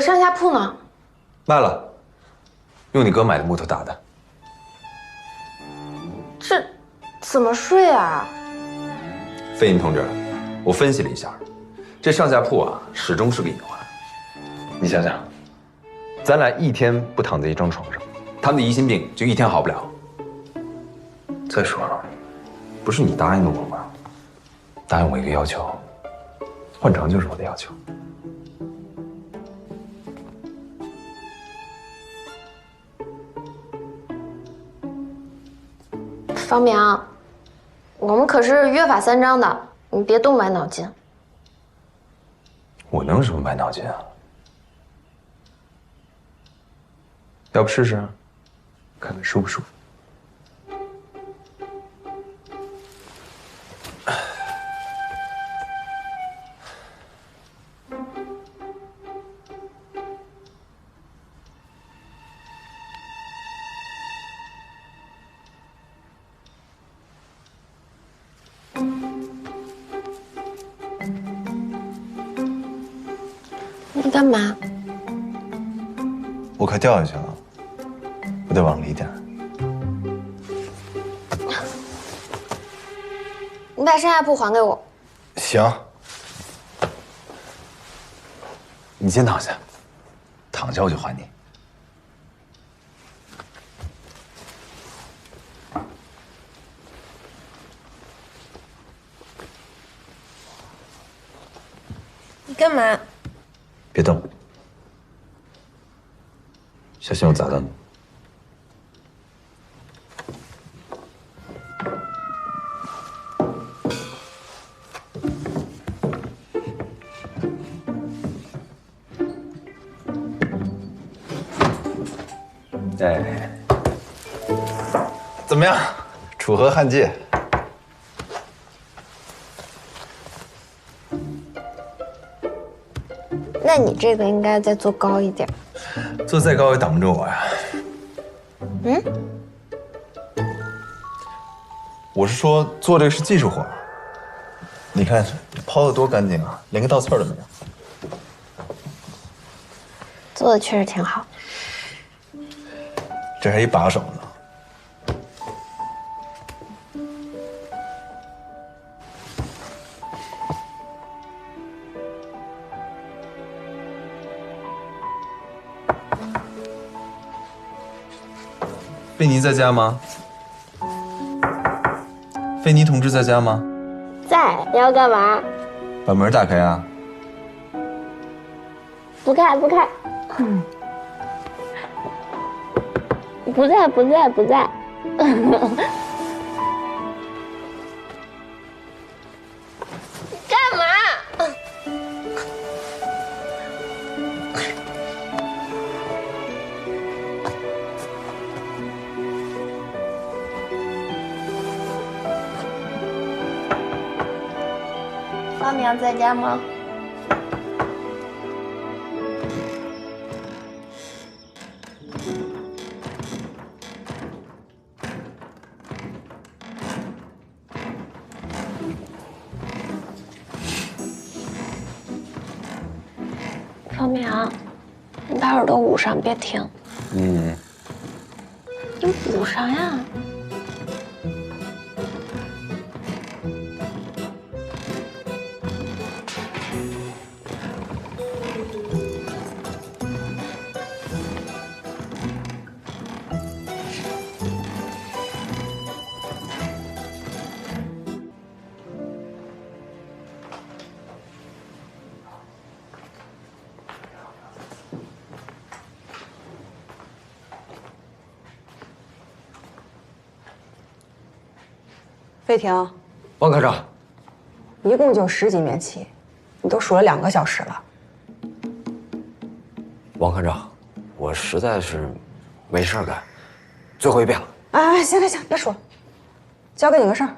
上下铺呢？卖了，用你哥买的木头打的。这怎么睡啊？飞云同志，我分析了一下，这上下铺啊，始终是个隐患。你想想，咱俩一天不躺在一张床上，他们的疑心病就一天好不了。再说了，不是你答应的我吗？答应我一个要求，换床就是我的要求。方明，我们可是约法三章的，你别动歪脑筋。我能什么歪脑筋啊？要不试试，看看舒不舒服？你干嘛？我快掉下去了，我得往里点。你把上下铺还给我。行，你先躺下，躺下我就还你。你干嘛？别动，小心我砸到你。哎，怎么样？楚河汉界。那你这个应该再做高一点。做再高也挡不住我呀。嗯？我是说，做这个是技术活。你看抛的多干净啊，连个倒刺儿都没有。做的确实挺好。这还一把手呢。费尼在家吗？费尼同志在家吗？在，要干嘛？把门打开啊！不开，不开。不在，不在，不在。干嘛？方明在家吗？方明，你把耳朵捂上，别听。嗯，你捂上呀。费婷，王科长，一共就10几面棋，你都数了2个小时了。王科长，我实在是没事干，最后一遍了。哎，行，别说了，交给你个事儿。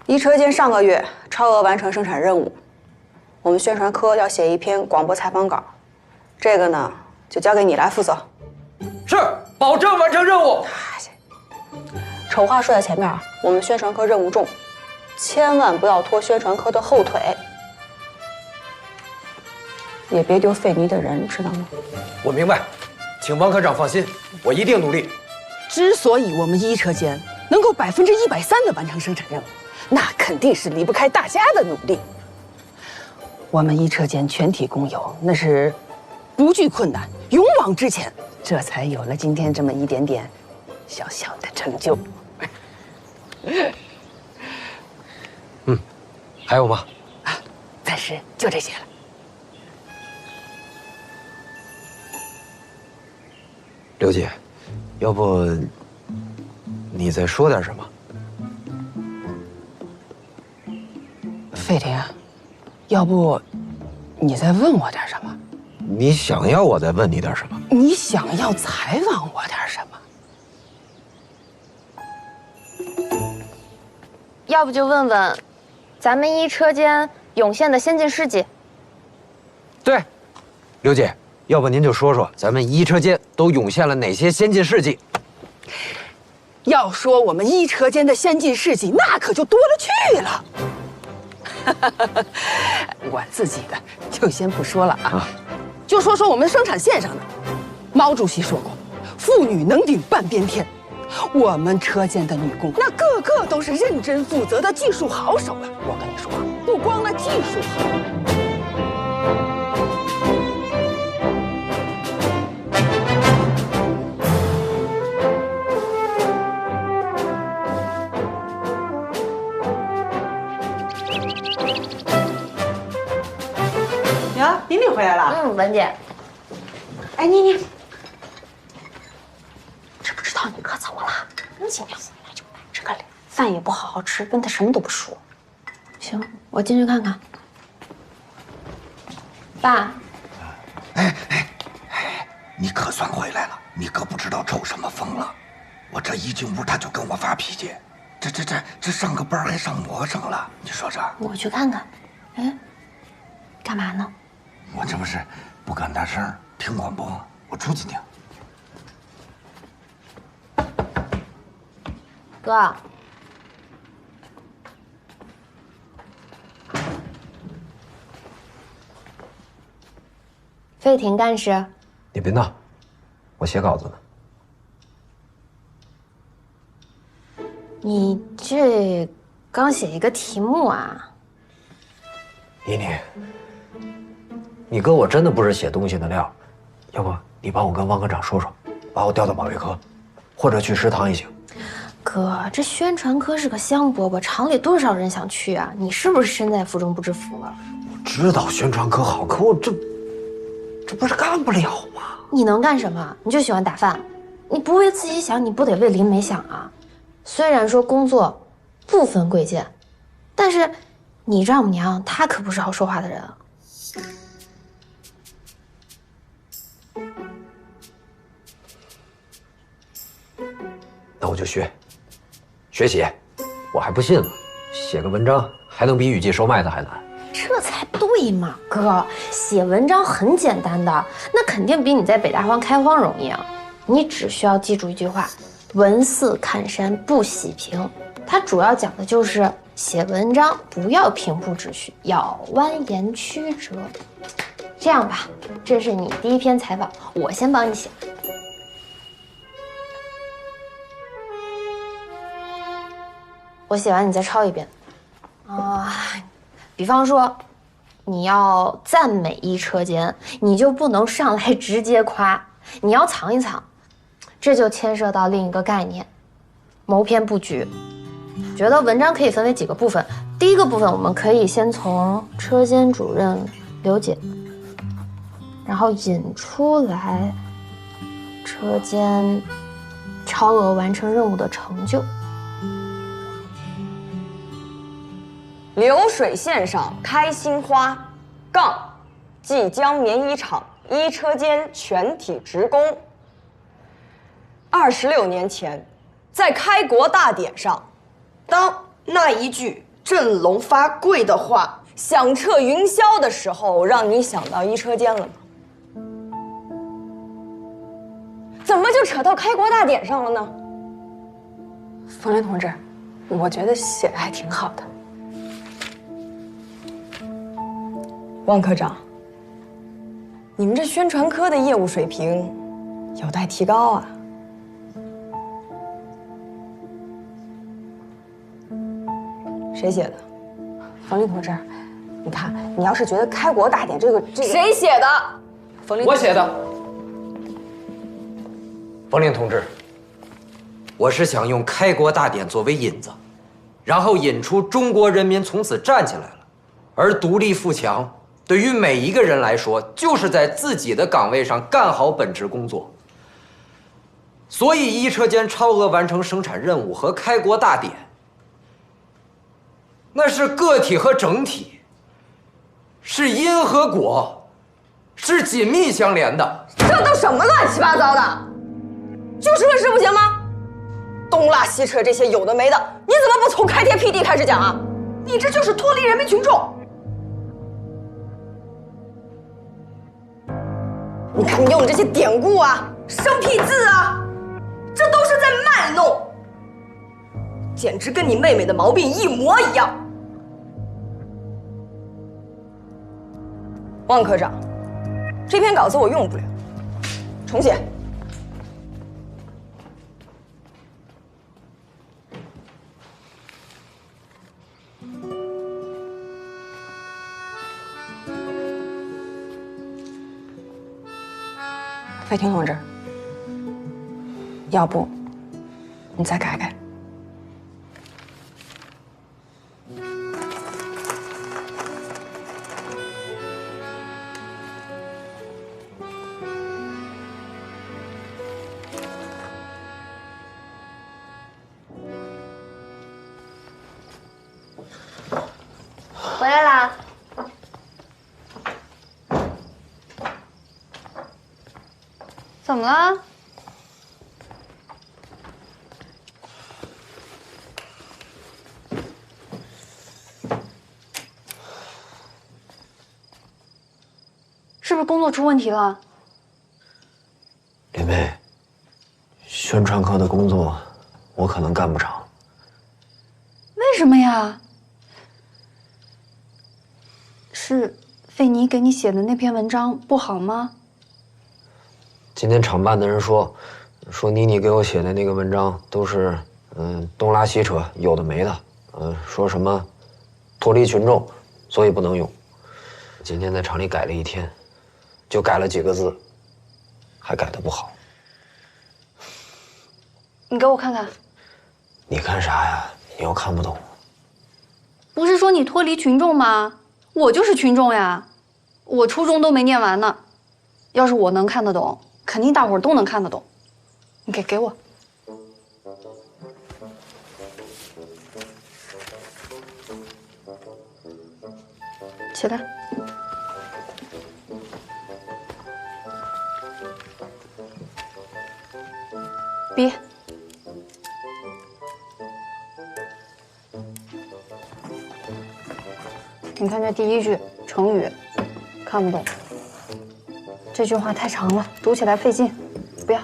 一车间上个月超额完成生产任务，我们宣传科要写一篇广播采访稿，这个呢就交给你来负责。是，保证完成任务。丑话说在前面啊，我们宣传科任务重，千万不要拖宣传科的后腿。也别丢费尼的人，知道吗？我明白，请王科长放心，我一定努力。之所以我们医车间能够130%的完成生产任务，那肯定是离不开大家的努力。我们医车间全体工友那是不惧困难，勇往直前，这才有了今天这么一点点小小的成就。还有吗？暂时就这些了。刘姐，要不你再说点什么？费婷，要不你再问我点什么？你想要我再问你点什么？你想要采访我点什么？要不就问问，咱们医车间涌现的先进事迹。对，刘姐，要不您就说说咱们医车间都涌现了哪些先进事迹？要说我们医车间的先进事迹，那可就多了去了。我自己的就先不说了啊，就说说我们生产线上的。毛主席说过，妇女能顶半边天。我们车间的女工，那个个都是认真负责的技术好手啊！我跟你说，不光那技术好。呀，琳琳回来了。文姐，哎，妮，知不知道你哥怎么了？今天回来就摆这个脸，饭也不好好吃，问他什么都不说。行，我进去看看。爸，你可算回来了！你可不知道抽什么风了。我这一进屋他就跟我发脾气，这上个班还上魔怔了，你说说？我去看看。哎，干嘛呢？我这不是不敢大声听广播，我出去听。哥，费婷干事，你别闹，我写稿子呢。你这刚写一个题目啊？妮妮，你哥我真的不是写东西的料，要不你帮我跟汪科长说说，把我调到保卫科，或者去食堂也行。哥，这宣传科是个香饽饽，厂里多少人想去啊？你是不是身在福中不知福了？我知道宣传科好，可我这不是干不了吗？你能干什么？你就喜欢打饭，你不为自己想，你不得为林梅想啊？虽然说工作不分贵贱，但是你丈母娘她可不是好说话的人啊。那我就学写，我还不信了，写个文章还能比雨季收麦子还难。这才对嘛，哥，写文章很简单的，那肯定比你在北大荒开荒容易啊。你只需要记住一句话：文似看山不喜平。它主要讲的就是写文章不要平铺直叙，要蜿蜒曲折。这样吧，这是你第一篇采访，我先帮你写。我写完你再抄一遍。比方说，你要赞美医车间，你就不能上来直接夸，你要藏一藏，这就牵涉到另一个概念——谋篇布局。觉得文章可以分为几个部分，第一个部分我们可以先从车间主任刘姐，然后引出来车间超额完成任务的成就。流水线上开心花，杠，即将棉衣厂医车间全体职工。26年前，在开国大典上，当那一句振聋发聩的话响彻云霄的时候，让你想到医车间了吗？怎么就扯到开国大典上了呢？冯林同志，我觉得写的还挺好的。汪科长，你们这宣传科的业务水平有待提高啊。谁写的？冯林同志，你看，你要是觉得开国大典这个谁写的？冯林，我写的。冯林同志，我是想用开国大典作为引子，然后引出中国人民从此站起来了，而独立富强对于每一个人来说，就是在自己的岗位上干好本职工作。所以，一车间超额完成生产任务和开国大典，那是个体和整体，是因和果，是紧密相连的。这都什么乱七八糟的？就事论事不行吗？东拉西扯这些有的没的，你怎么不从开天辟地开始讲啊？你这就是脱离人民群众。你看你用的这些典故啊、生僻字啊，这都是在卖弄，简直跟你妹妹的毛病一模一样。汪科长，这篇稿子我用不了，重写。费婷同志，要不你再改改。回来啦。怎么了？是不是工作出问题了？林薇，宣传科的工作我可能干不长。为什么呀？是费妮给你写的那篇文章不好吗？今天厂办的人说妮妮给我写的那个文章都是东拉西扯，有的没的，说什么脱离群众，所以不能用。今天在厂里改了一天，就改了几个字，还改得不好。你给我看看。你看啥呀？你又看不懂。不是说你脱离群众吗？我就是群众呀，我初中都没念完呢。要是我能看得懂，肯定大伙儿都能看得懂。你给我。起来。笔。你看这第一句成语，看不懂。这句话太长了，读起来费劲，不要。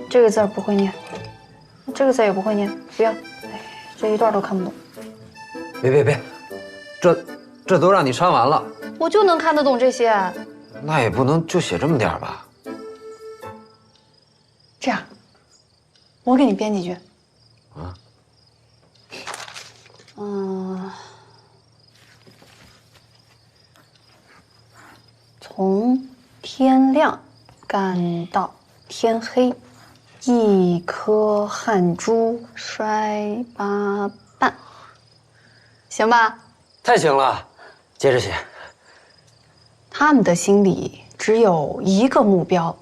这个字儿不会念，这个字也不会念，不要。哎，这一段都看不懂。别，这都让你删完了，我就能看得懂这些。那也不能就写这么点儿吧？这样，我给你编几句。啊？从天亮干到天黑，一颗汗珠衰八瓣，行吧？太行了，接着写。他们的心里只有一个目标，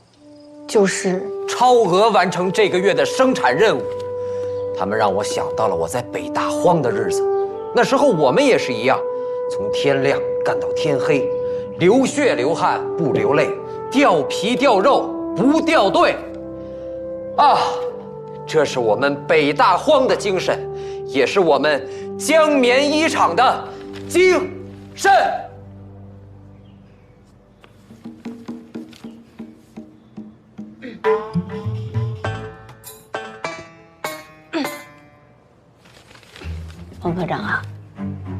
就是超额完成这个月的生产任务。他们让我想到了我在北大荒的日子，那时候我们也是一样，从天亮干到天黑，流血流汗不流泪，掉皮掉肉不掉队。啊，这是我们北大荒的精神，也是我们江棉衣厂的精神。王科长啊，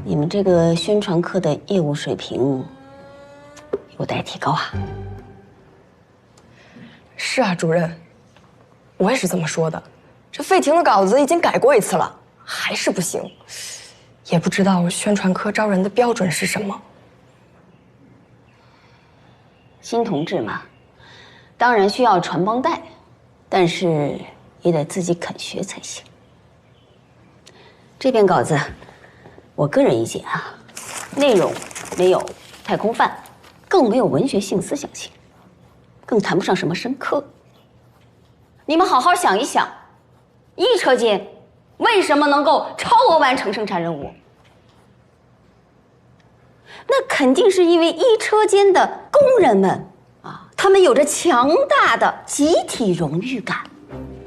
你们这个宣传科的业务水平有待提高啊。是啊，主任，我也是这么说的。这费婷的稿子已经改过一次了，还是不行。也不知道宣传科招人的标准是什么。新同志嘛，当然需要传帮带，但是也得自己肯学才行。这篇稿子，我个人意见啊，内容没有太空泛，更没有文学性、思想性，更谈不上什么深刻。你们好好想一想，一车间为什么能够超额完成生产任务？那肯定是因为一车间的工人们啊，他们有着强大的集体荣誉感，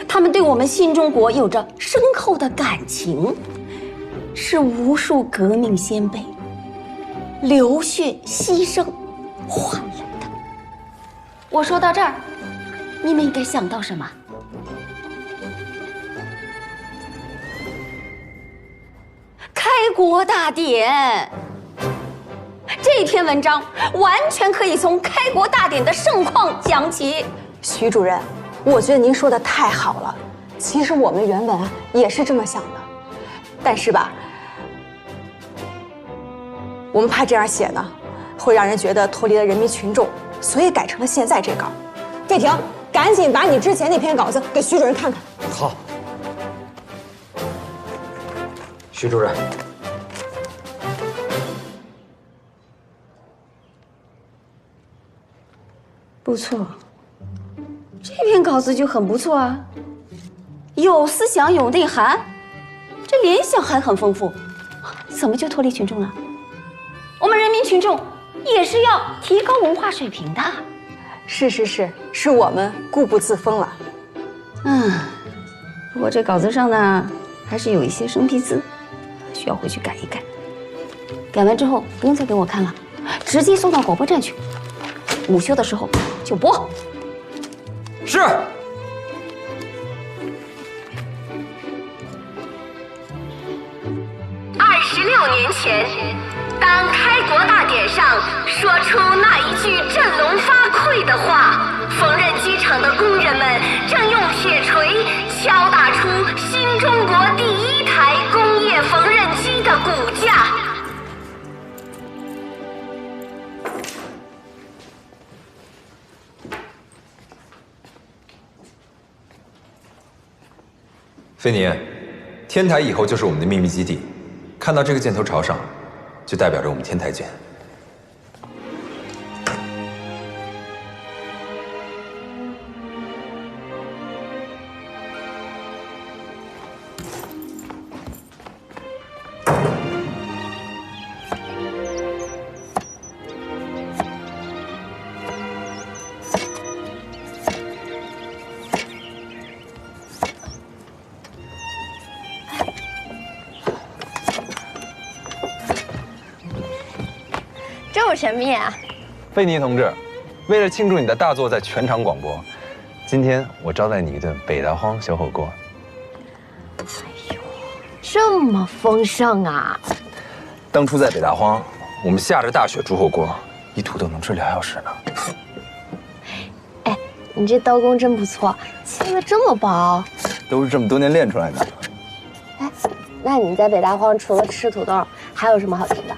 他们对我们新中国有着深厚的感情，是无数革命先辈流血牺牲换来的。我说到这儿，你们应该想到什么？开国大典。这篇文章完全可以从开国大典的盛况讲起。徐主任，我觉得您说的太好了。其实我们原本啊也是这么想的，但是吧，我们怕这样写呢，会让人觉得脱离了人民群众，所以改成了现在这稿。费婷，赶紧把你之前那篇稿子给徐主任看看。好，徐主任。不错，这篇稿子就很不错啊，有思想，有内涵，这联想还很丰富，怎么就脱离群众了？我们人民群众也是要提高文化水平的。是我们固步自封了。不过这稿子上呢，还是有一些生僻字，需要回去改一改。改完之后不用再给我看了，直接送到广播站去。午休的时候就播。是。 26年前，当开国大典上说出那一句振聋发聩的话，缝纫机厂的工人们正用铁锤敲打出新中国第1台工业缝纫机的骨架。菲尼，天台以后就是我们的秘密基地。 看到这个箭头朝上，就代表着我们天台见。这么神秘啊！费尼同志，为了庆祝你的大作在全场广播，今天我招待你一顿北大荒小火锅。哎呦，这么丰盛啊！当初在北大荒，我们下着大雪煮火锅，一吐都能吃2小时呢。哎，你这刀工真不错，切得这么薄，都是这么多年练出来的。哎，那你在北大荒除了吃土豆，还有什么好吃的？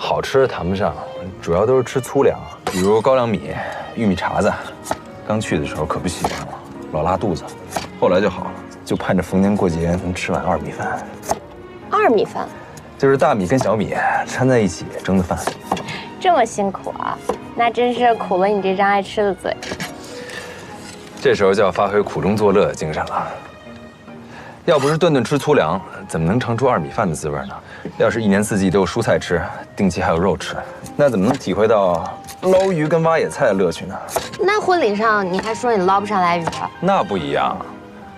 好吃的谈不上，主要都是吃粗粮，比如高粱米、玉米碴子。刚去的时候可不习惯了，老拉肚子，后来就好了，就盼着逢年过节能吃碗2米饭。2米饭，就是大米跟小米掺在一起蒸的饭。这么辛苦啊，那真是苦了你这张爱吃的嘴。这时候就要发挥苦中作乐的精神了。要不是顿顿吃粗粮，怎么能尝出2米饭的滋味呢？要是1年4季都有蔬菜吃，定期还有肉吃，那怎么能体会到捞鱼跟挖野菜的乐趣呢？那婚礼上你还说你捞不上来鱼啊？那不一样，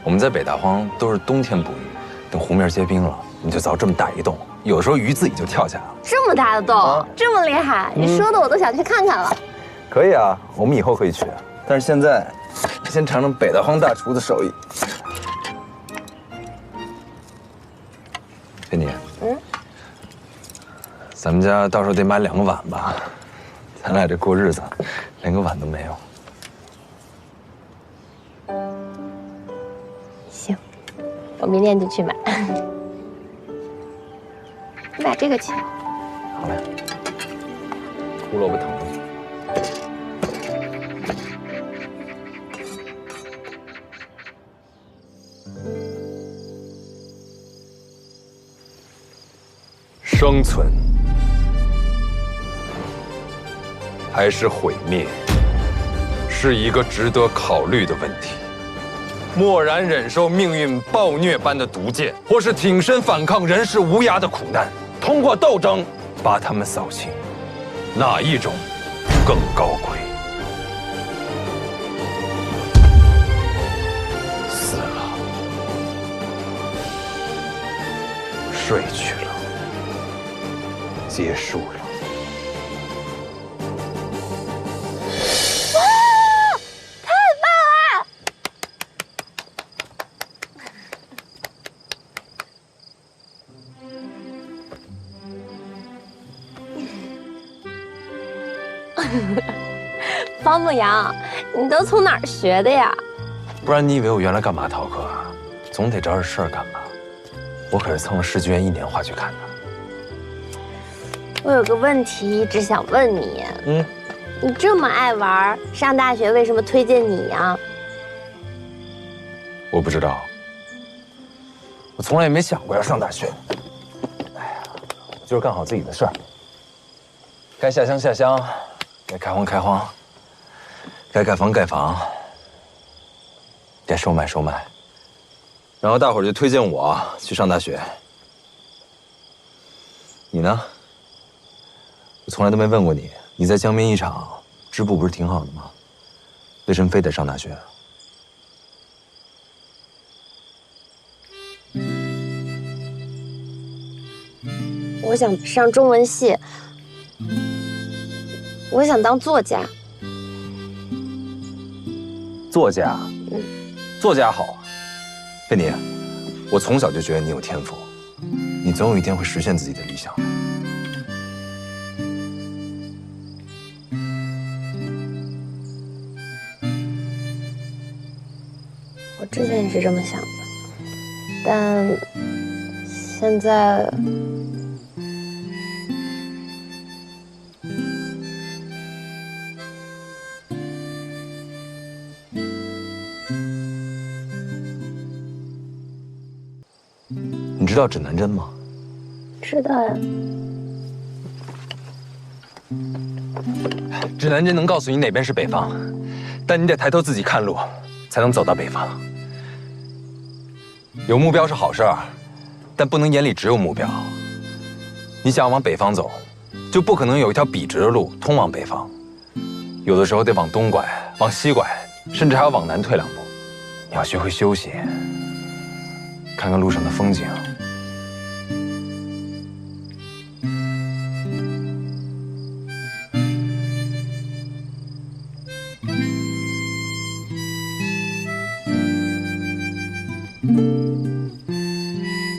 我们在北大荒都是冬天捕鱼，等湖面结冰了，你就凿这么大一洞，有时候鱼自己就跳下来了。这么大的洞，这么厉害，你说的我都想去看看了。可以啊，我们以后可以去，但是现在先尝尝北大荒大厨的手艺。菲尼，咱们家到时候得买2个碗吧？咱俩这过日子，连个碗都没有。我明天就去买。你把这个切。好嘞。胡萝卜疼吗？生存还是毁灭，是一个值得考虑的问题。漠然忍受命运暴虐般的毒箭，或是挺身反抗人世无涯的苦难，通过斗争把他们扫清，哪一种更高贵？死了，睡去了，结束了。方牧阳，你都从哪儿学的呀？不然你以为我原来干嘛逃课啊？总得找点事儿干吧。我可是蹭了世纪园1年话剧看的。我有个问题一直想问你。你这么爱玩，上大学为什么推荐你呀？我不知道，我从来也没想过要上大学。哎呀，我就是干好自己的事儿，该下乡下乡，该开荒开荒，该盖房盖房，该收买收买。然后大伙儿就推荐我去上大学。你呢？我从来都没问过你，你在江边一场织布不是挺好的吗？为什么非得上大学？我想上中文系，我想当作家。作家，作家好啊，菲尼，我从小就觉得你有天赋，你总有一天会实现自己的理想的。我之前也是这么想的，但现在你知道指南针吗？知道呀。指南针能告诉你哪边是北方，但你得抬头自己看路，才能走到北方。有目标是好事儿，但不能眼里只有目标。你想往北方走，就不可能有一条笔直的路通往北方，有的时候得往东拐，往西拐，甚至还要往南退2步。你要学会休息，看看路上的风景。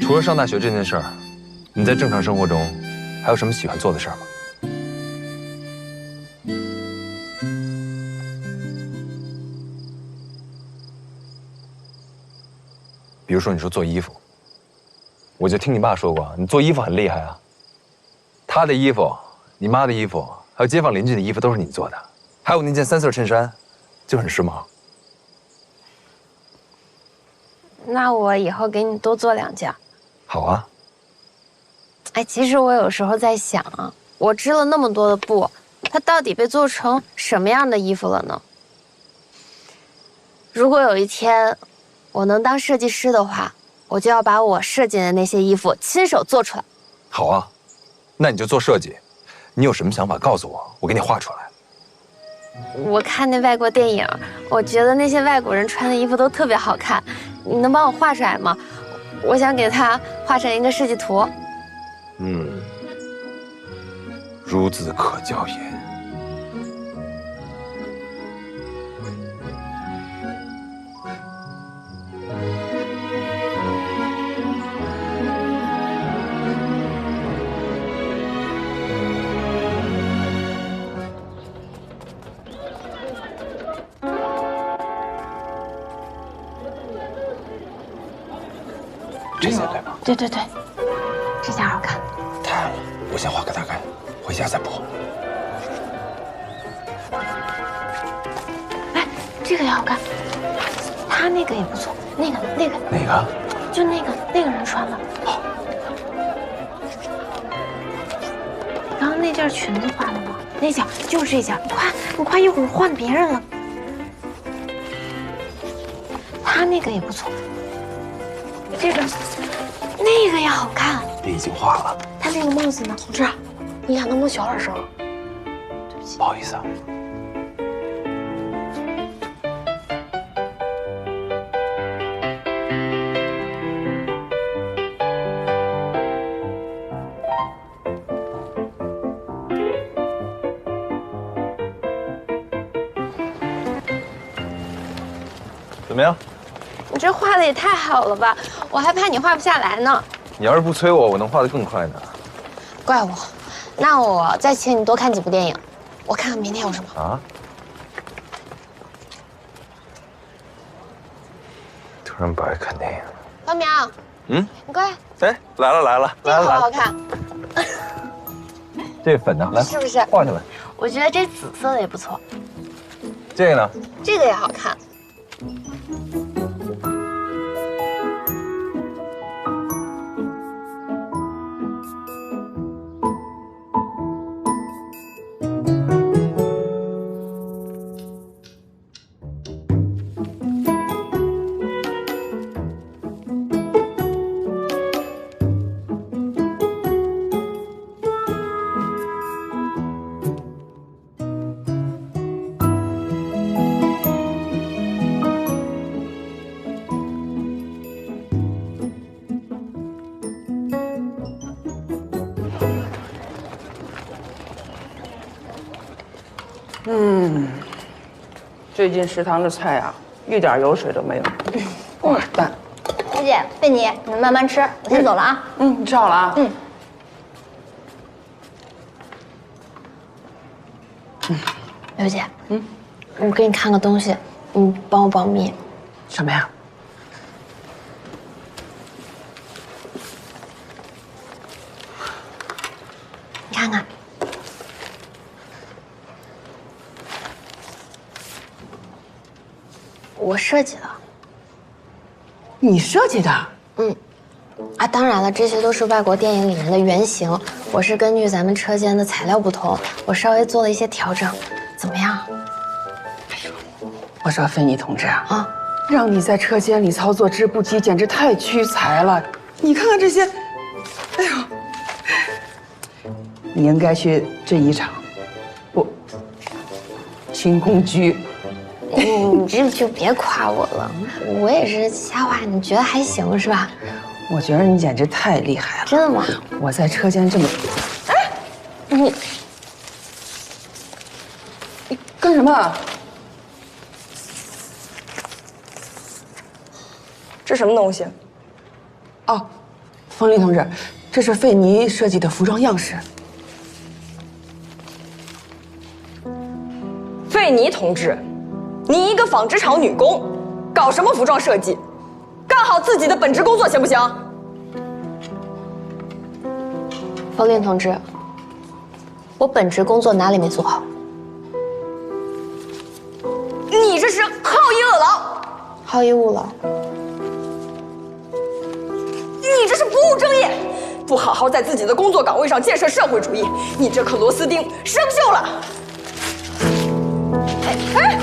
除了上大学这件事儿，你在正常生活中还有什么喜欢做的事儿吗？比如说，你说做衣服，我就听你爸说过，你做衣服很厉害啊。他的衣服、你妈的衣服，还有街坊邻居的衣服都是你做的，还有那件3色衬衫，就很时髦。那我以后给你多做2件。好啊。哎，其实我有时候在想啊，我织了那么多的布，它到底被做成什么样的衣服了呢？如果有一天我能当设计师的话，我就要把我设计的那些衣服亲手做出来。好啊，那你就做设计，你有什么想法告诉我，我给你画出来。我看那外国电影，我觉得那些外国人穿的衣服都特别好看，你能帮我画出来吗？我想给他画成一个设计图。孺子可教也。这些对吗？对对对，这件好看。太好了，我先画个大概，回家再补。哎，这个也好看，他那个也不错，那个哪个？就那个人穿的。好。刚刚那件裙子画了吗？那件就是这件，你快一会儿换别人了。他那个也不错，那个也好看。这已经画了。他那个帽子呢？同志，你俩能不能小点声？对不起，不好意思啊。怎么样？你这画的也太好了吧！我还怕你画不下来呢。你要是不催我，我能画得更快呢。怪我，那我再请你多看几部电影，我看看明天有什么。啊？突然不爱看电影。方淼，嗯，你过来。哎，来了，这个好好看，这个粉呢？来，是不是？画下来。我觉得这紫色的也不错。这个呢？这个也好看。最近食堂的菜啊，一点油水都没有。哇，蛋。师姐，贝妮，你们慢慢吃，我先走了啊。你吃好了啊。刘姐，我给你看个东西，你帮我保密。什么呀？你看看，我设计的。你设计的？当然了，这些都是外国电影里面的原型，我是根据咱们车间的材料不同，我稍微做了一些调整，怎么样？我说芬妮同志啊，让你在车间里操作织布机，简直太屈才了。你看看这些，哎呦，你应该去制衣厂，不，轻工局。你这就别夸我了，我也是瞎画，你觉得还行是吧？我觉得你简直太厉害了。真的吗？我在车间这么……哎，你干什么？这什么东西？哦，冯林同志，这是费妮设计的服装样式。费妮同志，你一个纺织厂女工，搞什么服装设计？干好自己的本职工作行不行？冯林同志，我本职工作哪里没做好？你这是好逸恶劳！好逸恶劳。你这是不务正业，不好好在自己的工作岗位上建设社会主义，你这颗螺丝钉生锈了！哎！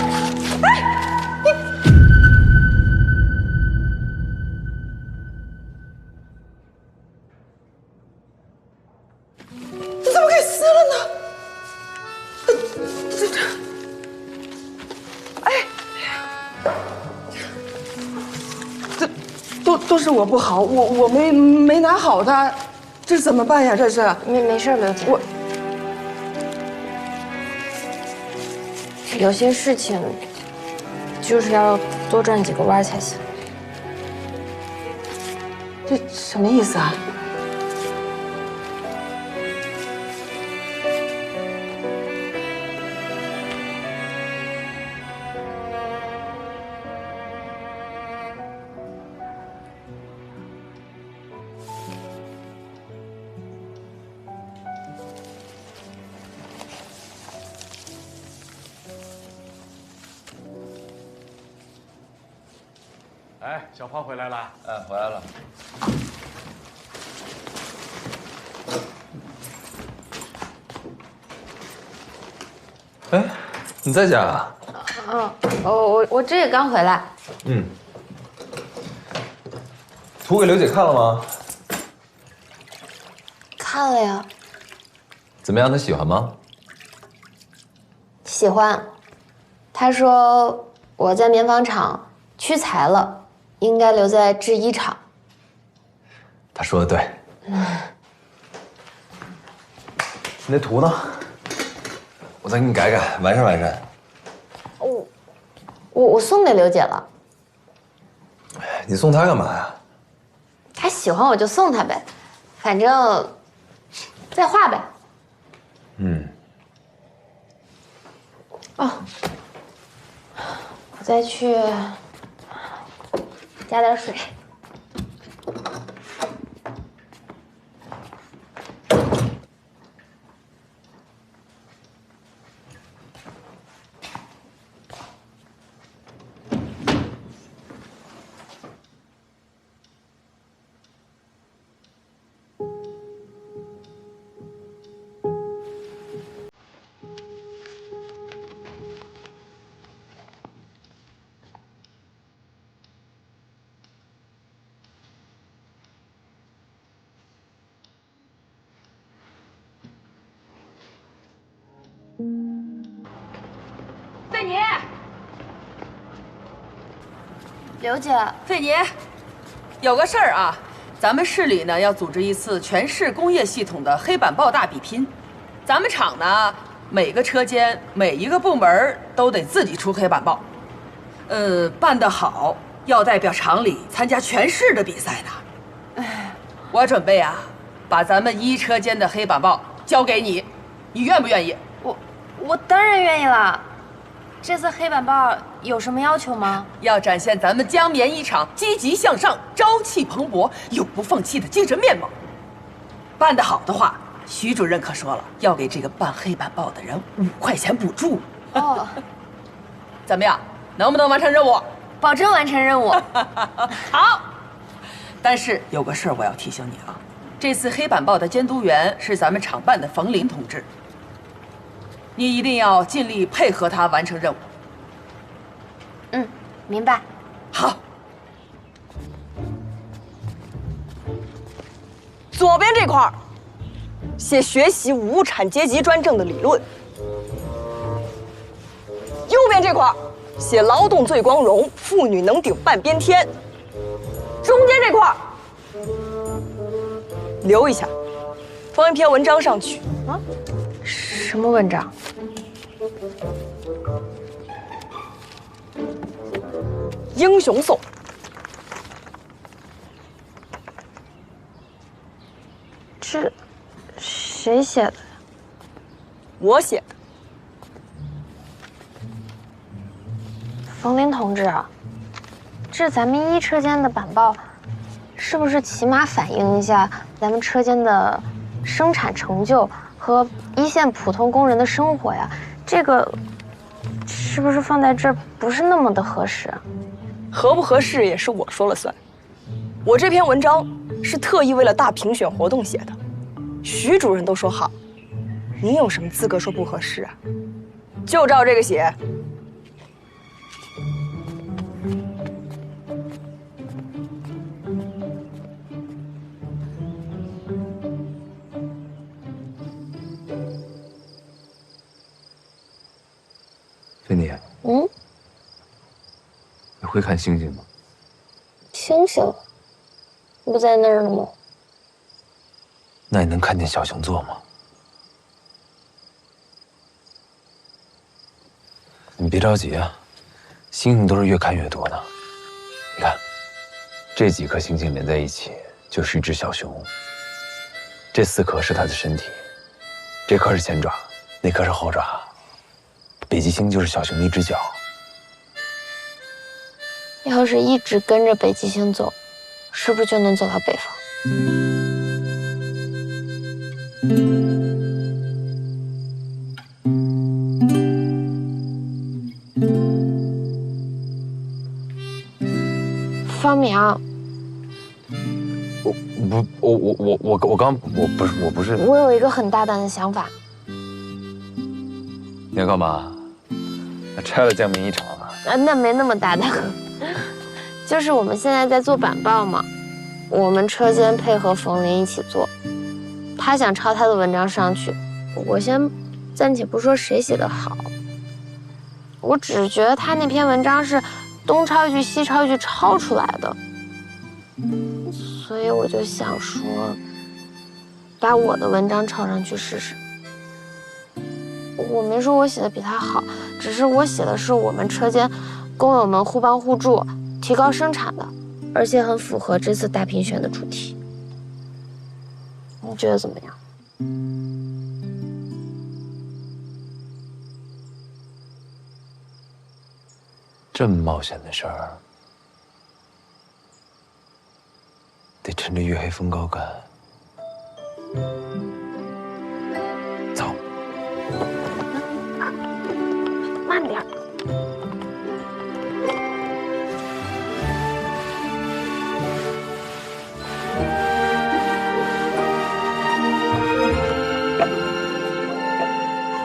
你怎么给撕了呢？都是我不好，我没拿好它，这怎么办呀？这是没事，刘姐。有些事情就是要多转几个弯才行。这什么意思啊？哎，小胖回来了。回来了。哎，你在家啊？我这也刚回来。图给刘姐看了吗？看了呀。怎么样？她喜欢吗？喜欢。他说我在棉纺厂屈才了，应该留在制衣厂。她说的对。你那图呢？我再给你改改，完善完善。我送给刘姐了。你送她干嘛呀？她喜欢我就送她呗，反正再画呗。哦，我再去加点水。费尼，刘姐，费尼，有个事儿啊，咱们市里呢要组织一次全市工业系统的黑板报大比拼，咱们厂呢每个车间每一个部门都得自己出黑板报，办得好要代表厂里参加全市的比赛呢。我准备啊，把咱们一车间的黑板报交给你，你愿不愿意？我当然愿意了。这次黑板报有什么要求吗？要展现咱们江棉一厂积极向上、朝气蓬勃、永不放弃的精神面貌。办得好的话，徐主任可说了，要给这个办黑板报的人5块钱补助。哦，怎么样？能不能完成任务？保证完成任务。好。但是有个事儿我要提醒你啊，这次黑板报的监督员是咱们厂办的冯林同志。你一定要尽力配合他完成任务。明白。好。左边这块儿写学习无产阶级专政的理论，右边这块儿写劳动最光荣，妇女能顶半边天，中间这块儿留一下，放一篇文章上去啊。什么文章？英雄颂。这谁写的？我写的。冯林同志啊，这咱们一车间的板报，是不是起码反映一下咱们车间的生产成就和一线普通工人的生活呀？这个是不是放在这儿不是那么的合适啊？合不合适也是我说了算。我这篇文章是特意为了大评选活动写的，徐主任都说好，你有什么资格说不合适啊？就照这个写。菲尼，你会看星星吗？星星不在那儿了吗？那你能看见小熊座吗？你别着急啊，星星都是越看越多的。你看，这几颗星星连在一起就是一只小熊。这4颗是它的身体，这颗是前爪，那颗是后爪。北极星就是小熊的一只脚。要是一直跟着北极星走，是不是就能走到北方？小苗，我不是。我有一个很大胆的想法。你要干嘛？拆了江明一场啊？那没那么大胆，就是我们现在在做板报嘛，我们车间配合冯林一起做，他想抄他的文章上去，我先暂且不说谁写的好，我只是觉得他那篇文章是东抄一句西抄一句抄出来的，所以我就想说，把我的文章抄上去试试。我没说我写的比他好，只是我写的是我们车间工友们互帮互助、提高生产的，而且很符合这次大评选的主题。你觉得怎么样？这么冒险的事儿，得趁着月黑风高干。走。慢点。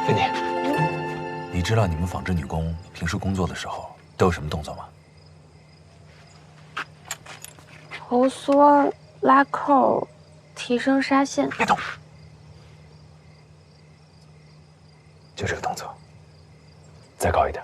菲尼，你知道你们纺织女工平时工作的时候都有什么动作吗？头缩、拉扣、提升纱线。别动，就这个动作，再高一点。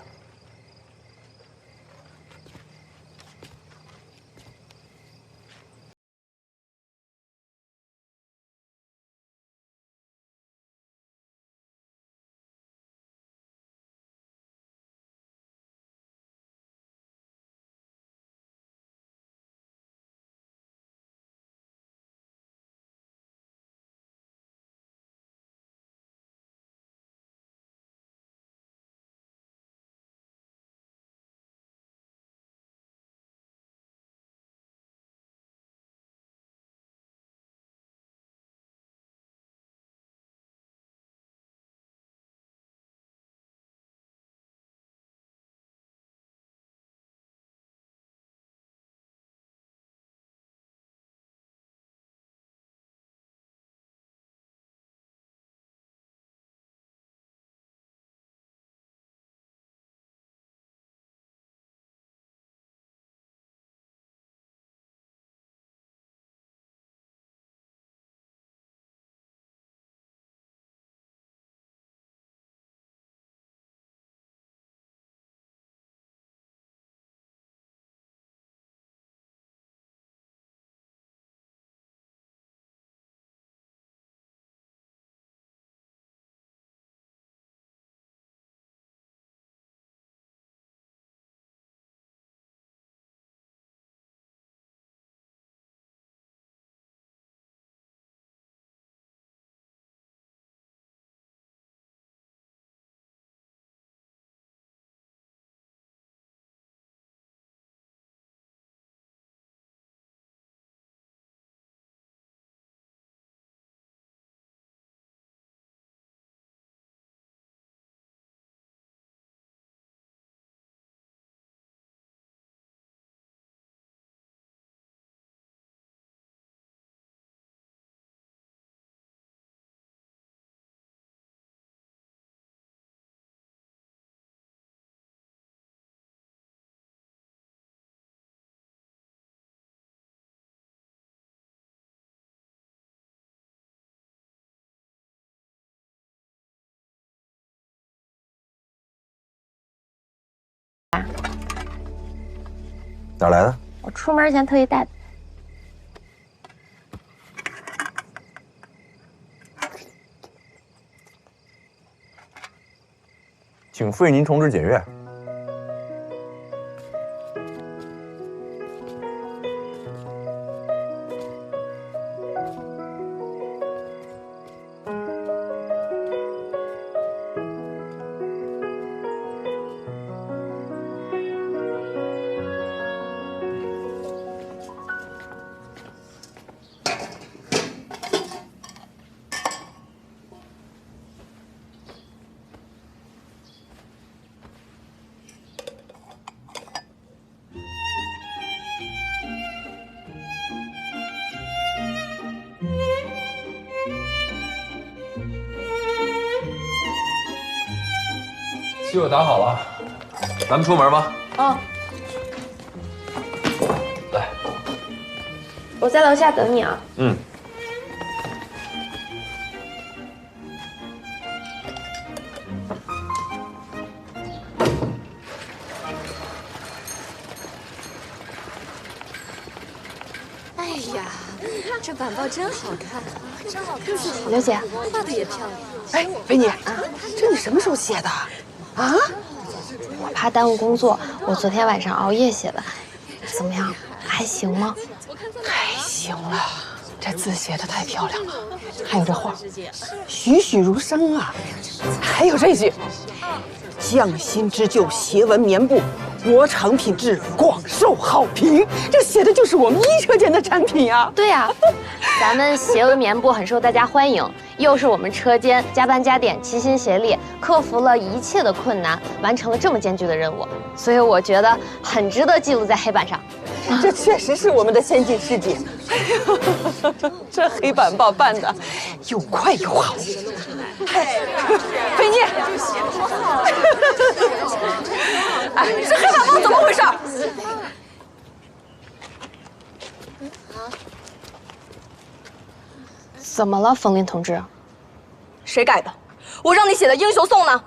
哪来的？我出门前特意带的。请夫人您重置检阅。鸡我打好了，咱们出门吧。嗯，来，我在楼下等你啊。嗯。哎呀，这板报真好看，真好看！刘姐，画的也漂亮。哎，菲妮，这你什么时候写的？啊？我怕耽误工作，我昨天晚上熬夜写的。怎么样，还行吗？太行了，这字写的太漂亮了，还有这画，栩栩如生啊！还有这句“匠心织就，斜纹棉布，国产品质，广受好评”，这写的就是我们一车间的产品呀！对呀，咱们斜纹棉布很受大家欢迎，又是我们车间加班加点、齐心协力，克服了一切的困难，完成了这么艰巨的任务，所以我觉得很值得记录在黑板上。这确实是我们的先进事迹。哎呦，这黑板报办的又快又好。菲妮，哎，这黑板报怎么回事？怎么了，冯林同志？谁改的？我让你写的英雄颂呢？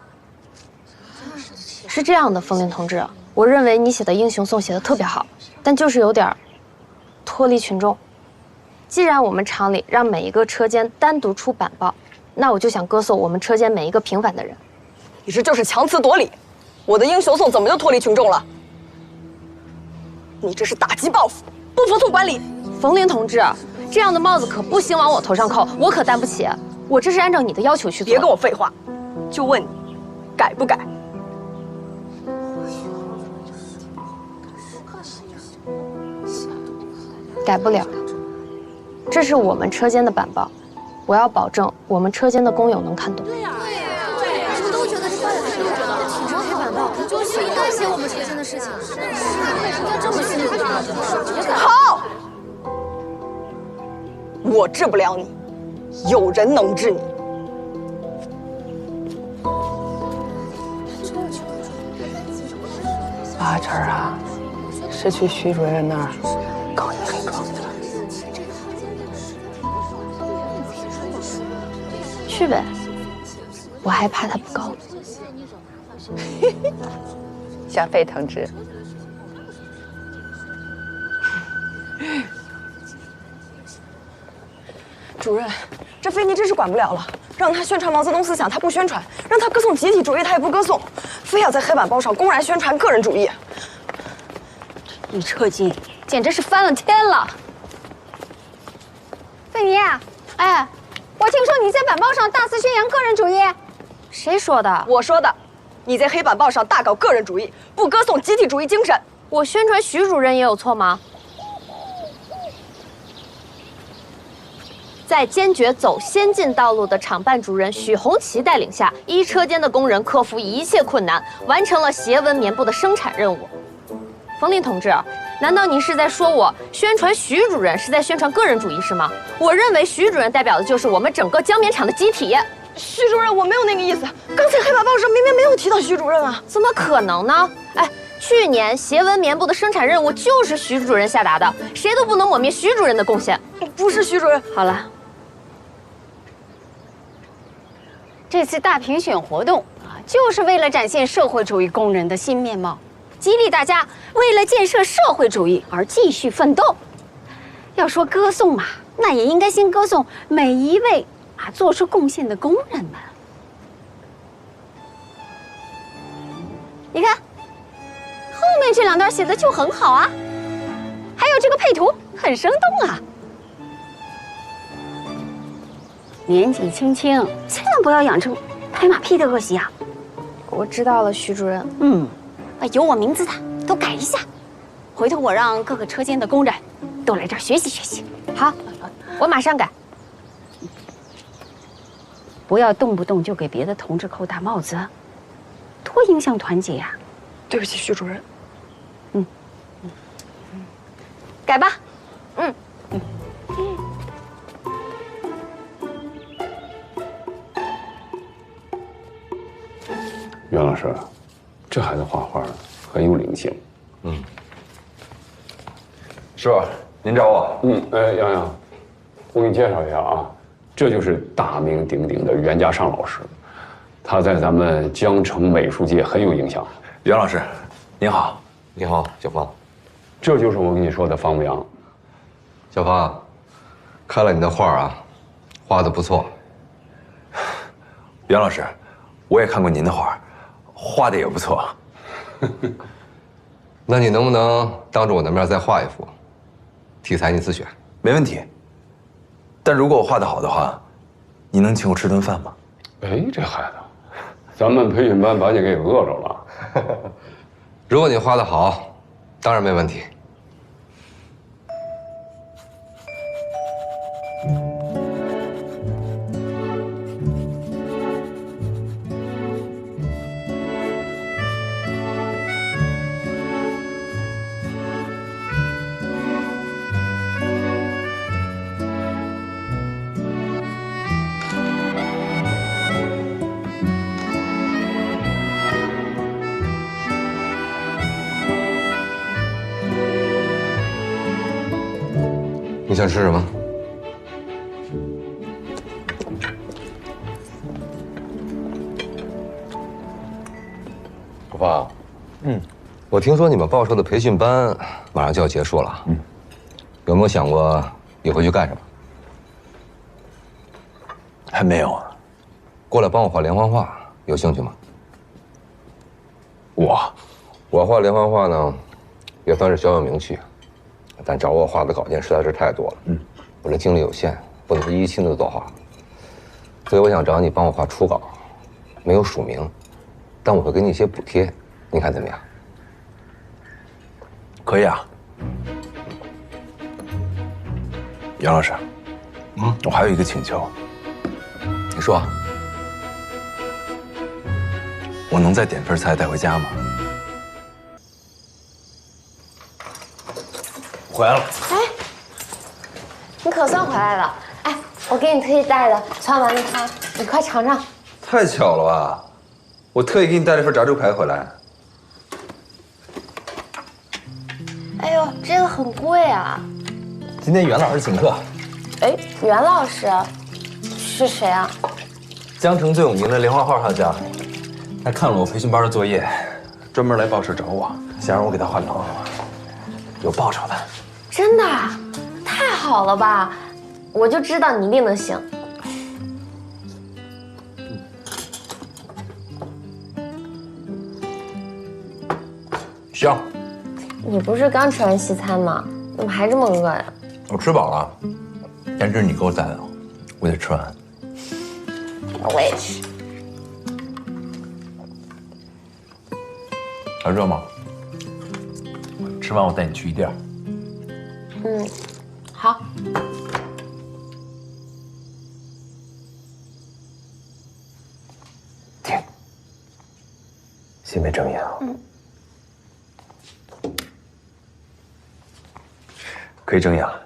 是这样的，冯林同志，我认为你写的英雄颂写的特别好，但就是有点脱离群众。既然我们厂里让每一个车间单独出板报，那我就想歌颂我们车间每一个平凡的人。你这就是强词夺理。我的英雄颂怎么就脱离群众了？你这是打击报复，不服从管理。冯林同志，这样的帽子可不兴往我头上扣，我可担不起。我这是按照你的要求去做。别跟我废话，就问你，改不改？改不了。这是我们车间的板报，我要保证我们车间的工友能看懂。对呀，我们都觉得这怪的，都觉得挺成黑板报，就是应该写我们车间的事情。人家这么辛苦的，好，我治不了你，有人能治你。阿晨啊，是去徐主任那儿搞你黑妆去了。去呗，我还怕他不高。小费同志，主任，这菲妮真是管不了了，让他宣传毛泽东思想，他不宣传；让他歌颂集体主义，他也不歌颂，非要在黑板报上公然宣传个人主义。一车间简直是翻了天了。贝尼，哎，我听说你在板报上大肆宣扬个人主义，谁说的？我说的，你在黑板报上大搞个人主义，不歌颂集体主义精神。我宣传徐主任也有错吗？在坚决走先进道路的厂办主任许红旗带领下，一车间的工人克服一切困难，完成了斜纹棉布的生产任务。冯林同志，难道你是在说我宣传徐主任是在宣传个人主义是吗？我认为徐主任代表的就是我们整个江棉厂的集体。徐主任，我没有那个意思，刚才黑板报上明明没有提到徐主任啊！怎么可能呢？哎，去年斜纹棉布的生产任务就是徐主任下达的，谁都不能抹灭徐主任的贡献。不是徐主任。好了。这次大评选活动啊，就是为了展现社会主义工人的新面貌，激励大家为了建设社会主义而继续奋斗。要说歌颂嘛，那也应该先歌颂每一位做出贡献的工人们。你看，后面这两段写的就很好啊，还有这个配图很生动啊。年纪轻轻，千万不要养成拍马屁的恶习啊！我知道了，徐主任。有我名字的都改一下，回头我让各个车间的工人都来这儿学习学习。好，我马上改。不要动不动就给别的同志扣大帽子，多影响团结呀！对不起，徐主任。改吧。袁老师，这孩子画画很有灵性。师傅，您找我？哎，洋洋，我给你介绍一下啊，这就是大名鼎鼎的袁家尚老师，他在咱们江城美术界很有影响。袁老师，您好。你好，小芳。这就是我跟你说的方牧阳。小芳，看了你的画啊，画的不错。袁老师，我也看过您的画，画的也不错。那你能不能当着我的面再画一幅？题材你自选。没问题。但如果我画的好的话，你能请我吃顿饭吗？哎，这孩子，咱们培训班把你给饿着了。如果你画的好，当然没问题。你想吃什么？小芳，我听说你们报社的培训班马上就要结束了，有没有想过以后去干什么？还没有啊。过来帮我画连环画，有兴趣吗？我画连环画呢，也算是小有名气。但找我画的稿件实在是太多了，我这精力有限，不能一一亲自作画，所以我想找你帮我画初稿，没有署名，但我会给你一些补贴，你看怎么样？可以啊。杨老师，我还有一个请求。你说。我能再点份菜带回家吗？回来了。哎，你可算回来了！哎，我给你特意带的酸丸子汤，你快尝尝。太巧了吧！我特意给你带了份炸猪排回来。哎呦，这个很贵啊！今天袁老师请客。哎，袁老师是谁啊？江城最有名的连环画画家，他看了我培训班的作业，专门来报社找我，想让我给他画连环画，有报酬的。真的？太好了吧！我就知道你一定能行。香。你不是刚吃完西餐吗？怎么还这么饿呀？我吃饱了，但这是你给我带的，我得吃完。我也吃。还热吗？吃完我带你去一店。好。停。心没睁眼啊。可以睁眼了。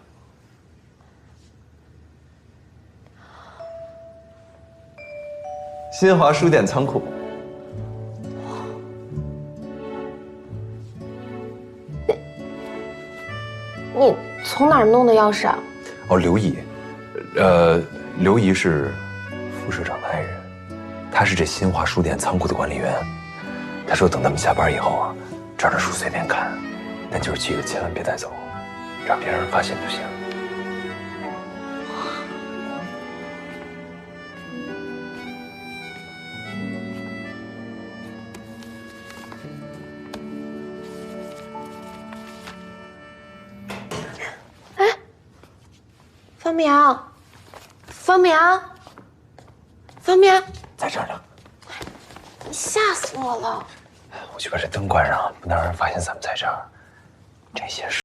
新华书店仓库。你从哪儿弄的钥匙啊？哦，刘姨，刘姨是副社长的爱人，她是这新华书店仓库的管理员。她说等他们下班以后啊，这儿的书随便看，但就是记得千万别带走，让别人发现就行。方明，方明，方明，在这儿呢。你吓死我了！我去把这灯关上，不能让人发现咱们在这儿。这些事。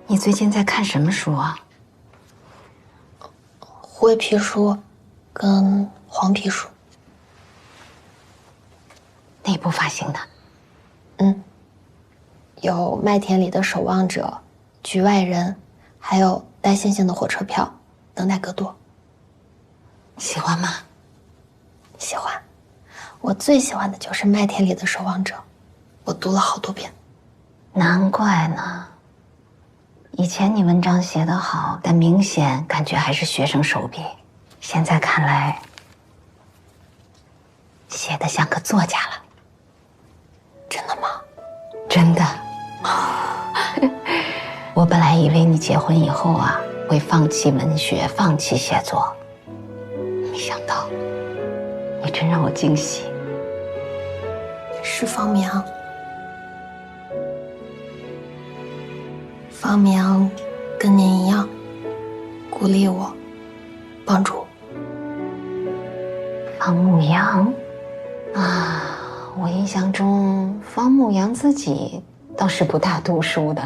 你最近在看什么书啊？灰皮书，跟黄皮书。哪部发行的？有《麦田里的守望者》《局外人》，还有《带星星的火车票》等待戈多。喜欢吗？喜欢。我最喜欢的就是《麦田里的守望者》，我读了好多遍。难怪呢。以前你文章写得好，但明显感觉还是学生手笔。现在看来，写得像个作家了。真的吗？真的。我本来以为你结婚以后啊，会放弃文学，放弃写作，没想到你真让我惊喜。是方明。方明跟您一样，鼓励我，帮助我。方牧阳啊，我印象中方牧阳自己倒是不大读书的。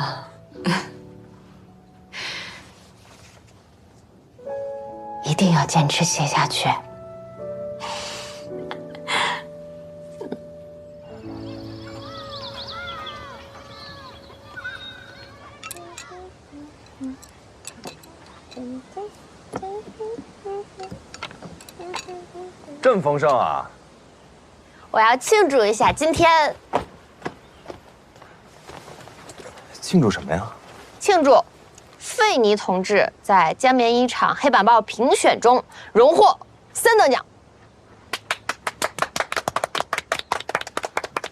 一定要坚持写下去。这么丰盛啊！我要庆祝一下今天。庆祝什么呀？庆祝费尼同志在江绵一场黑板报评选中荣获3等奖。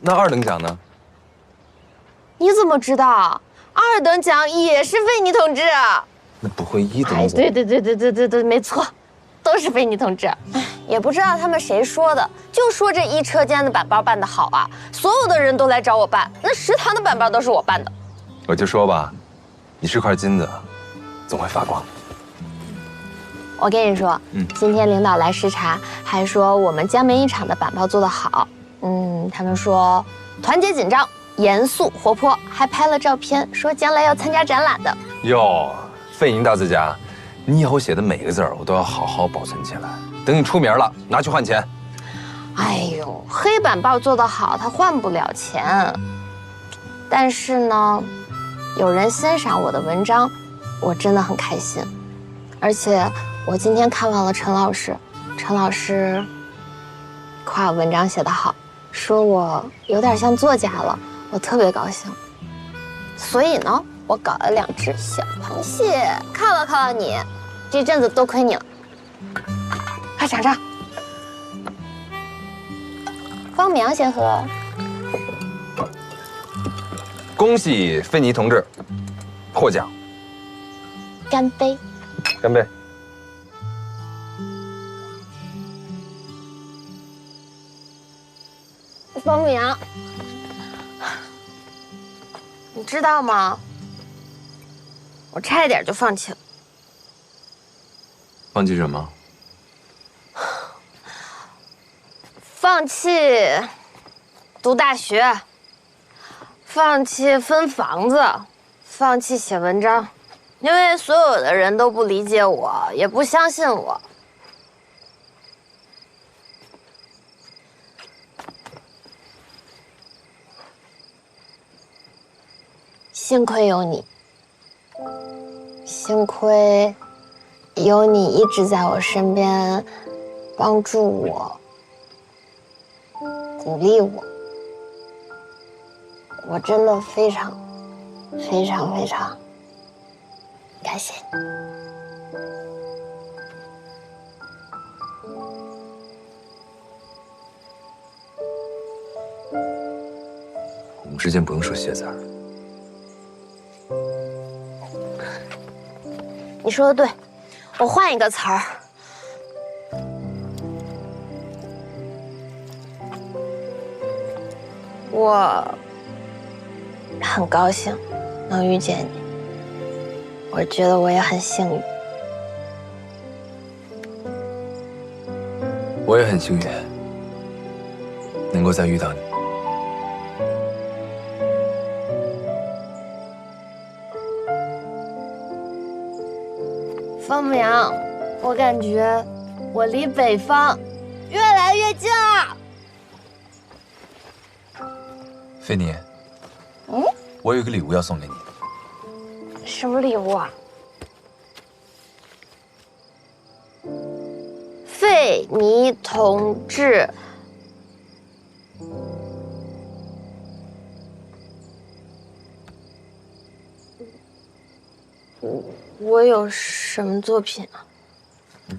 那2等奖呢？你怎么知道？2等奖也是费尼同志。那不会1等奖？哎，对，没错，都是费尼同志。哎，也不知道他们谁说的，就说这一车间的板报办得好啊，所有的人都来找我办，那食堂的板报都是我办的。我就说吧，你是块金子，总会发光。我跟你说，今天领导来视察，还说我们江绵一场的板报做得好。他们说团结紧张、严肃活泼，还拍了照片，说将来要参加展览的。哟，费宁大作家，你以后写的每个字儿我都要好好保存起来，等你出名了拿去换钱。哎呦，黑板报做得好，它换不了钱。但是呢，有人欣赏我的文章，我真的很开心。而且我今天看望了陈老师，陈老师夸我文章写得好，说我有点像作家了，我特别高兴。所以呢，我搞了2只小螃蟹，犒劳犒劳你。这阵子多亏你了，快尝尝。方明先喝。恭喜费尼同志获奖，干杯！干杯！方明，你知道吗？我差一点就放弃了。放弃什么？放弃读大学，放弃分房子，放弃写文章，因为所有的人都不理解我，也不相信我。幸亏有你，幸亏有你一直在我身边，帮助我，鼓励我。我真的非常感谢你。我们之间不用说谢字儿。你说的对，我换一个词儿。我很高兴能遇见你，我觉得我也很幸运。我也很幸运，能够再遇到你。方木阳，我感觉我离北方越来越近了。菲尼，我有一个礼物要送给你。什么礼物啊？费尼同志。我有什么作品啊？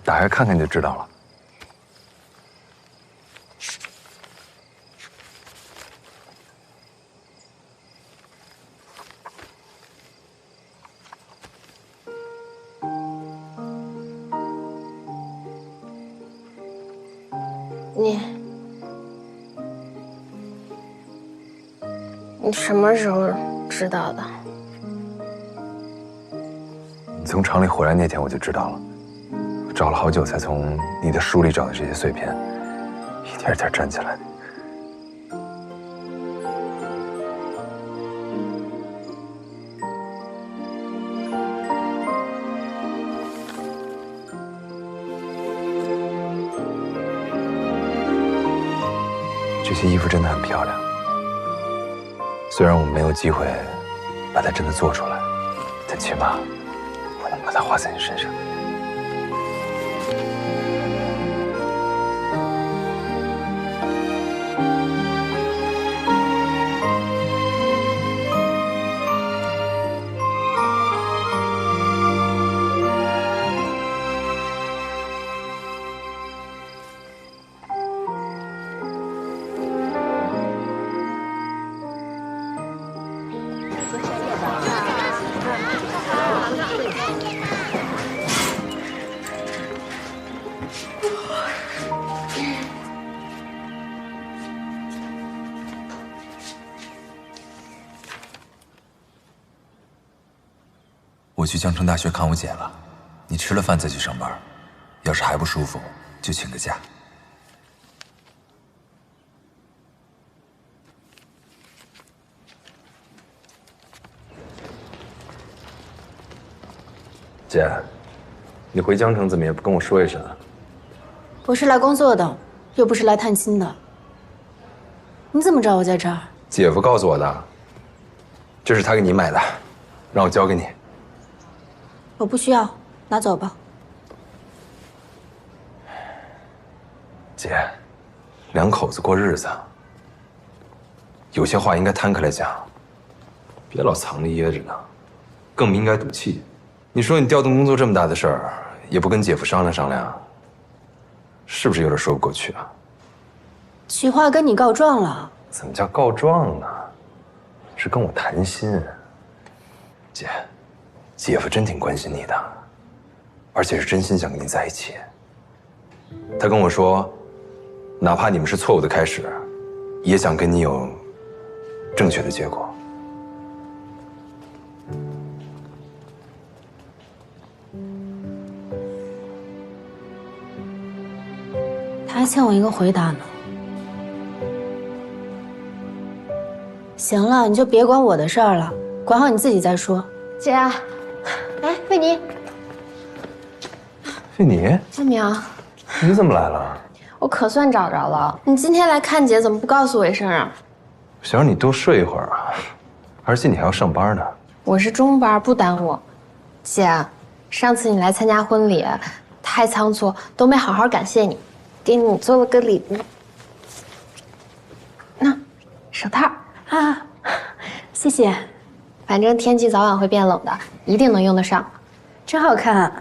打开看看就知道了。你什么时候知道的？你从厂里回来那天我就知道了，我找了好久才从你的书里找的这些碎片，一点一点粘起来的。这些衣服真的很漂亮，虽然我们没有机会把它真的做出来，但起码我能把它画在你身上。我去江城大学看我姐了，你吃了饭再去上班，要是还不舒服就请个假。姐，你回江城怎么也不跟我说一声啊？我是来工作的，又不是来探亲的。你怎么知道我在这儿？姐夫告诉我的，这是他给你买的，让我交给你。我不需要，拿走吧。姐，两口子过日子，有些话应该摊开来讲，别老藏着掖着呢，更不应该赌气。你说你调动工作这么大的事儿，也不跟姐夫商量商量，是不是有点说不过去啊？菊花跟你告状了？怎么叫告状呢？是跟我谈心。姐，姐夫真挺关心你的，而且是真心想跟你在一起。他跟我说，哪怕你们是错误的开始，也想跟你有正确的结果。他还欠我一个回答呢。行了，你就别管我的事儿了，管好你自己再说。姐，哎，费妮，费妮，小苗，你怎么来了？我可算找着了。你今天来看姐，怎么不告诉我一声啊？想让你多睡一会儿啊，而且你还要上班呢。我是中班，不耽误。姐，上次你来参加婚礼，太仓促，都没好好感谢你，给你做了个礼物。那，手套啊，谢谢。反正天气早晚会变冷的，一定能用得上。真好看。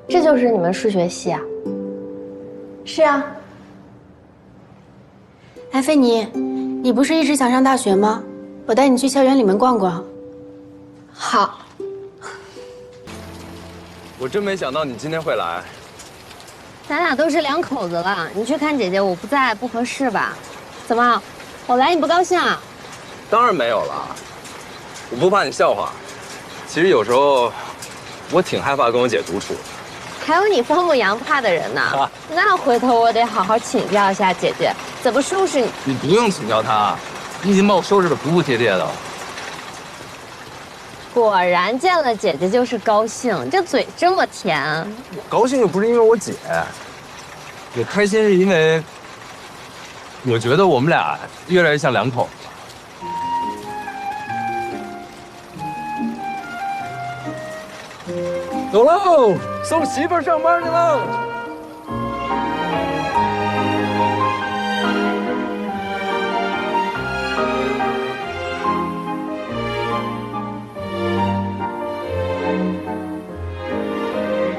这就是你们数学系啊？是啊。哎，费妮，你不是一直想上大学吗？我带你去校园里面逛逛。好。我真没想到你今天会来。咱俩都是两口子了，你去看姐姐，我不在，不合适吧？怎么，我来你不高兴啊？当然没有了，我不怕你笑话。其实有时候，我挺害怕跟我姐独处。还有你方木阳怕的人呢，那回头我得好好请教一下姐姐，怎么收拾你。你不用请教她，你已经把我收拾得服服帖帖的了。果然见了姐姐就是高兴，这嘴这么甜。我高兴又不是因为我姐，我开心是因为我觉得我们俩越来越像两口子。走喽，送媳妇儿上班去喽。